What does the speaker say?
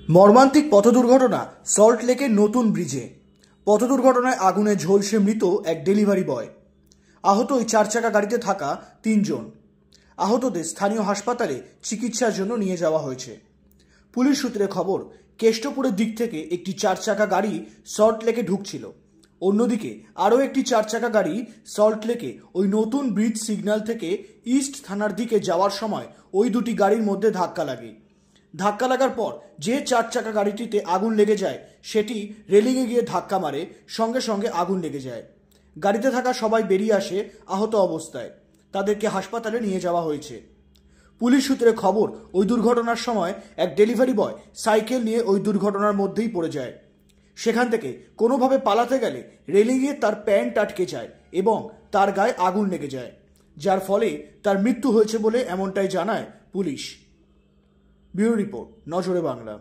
মর্মান্তিক পথ দুর্ঘটনা সল্ট লেকের নতুন ব্রিজে। পথ দুর্ঘটনায় আগুনে ঝলসে মৃত এক ডেলিভারি বয়। আহত ওই 4 চাকা গাড়িতে থাকা 3 জন। আহতদের স্থানীয় হাসপাতালে চিকিৎসার জন্য নিয়ে যাওয়া হয়েছে। পুলিশ সূত্রে খবর, কেষ্টপুরের দিক থেকে একটি 4 চাকা গাড়ি সল্ট লেকে ঢুকছিল। অন্যদিকে আরও একটি 4 চাকা গাড়ি সল্ট লেকে ওই নতুন ব্রিজ সিগন্যাল থেকে ইস্ট থানার দিকে যাওয়ার সময় ওই দুটি গাড়ির মধ্যে ধাক্কা লাগে। ধাক্কা লাগার পর যে 4 চাকা গাড়িটিতে আগুন লেগে যায় সেটি রেলিংয়ে গিয়ে ধাক্কা মারে, সঙ্গে সঙ্গে আগুন লেগে যায়। গাড়িতে থাকা সবাই বেরিয়ে আসে আহত অবস্থায়। তাদেরকে হাসপাতালে নিয়ে যাওয়া হয়েছে। পুলিশ সূত্রে খবর, ওই দুর্ঘটনার সময় এক ডেলিভারি বয় সাইকেল নিয়ে ওই দুর্ঘটনার মধ্যেই পড়ে যায়। সেখান থেকে কোনোভাবে পালাতে গেলে রেলিংয়ে তার প্যান্ট আটকে যায় এবং তার গায়ে আগুন লেগে যায়, যার ফলে তার মৃত্যু হয়েছে বলে এমনটাই জানায় পুলিশ। ব্যুরো রিপোর্ট, নজরে বাংলা।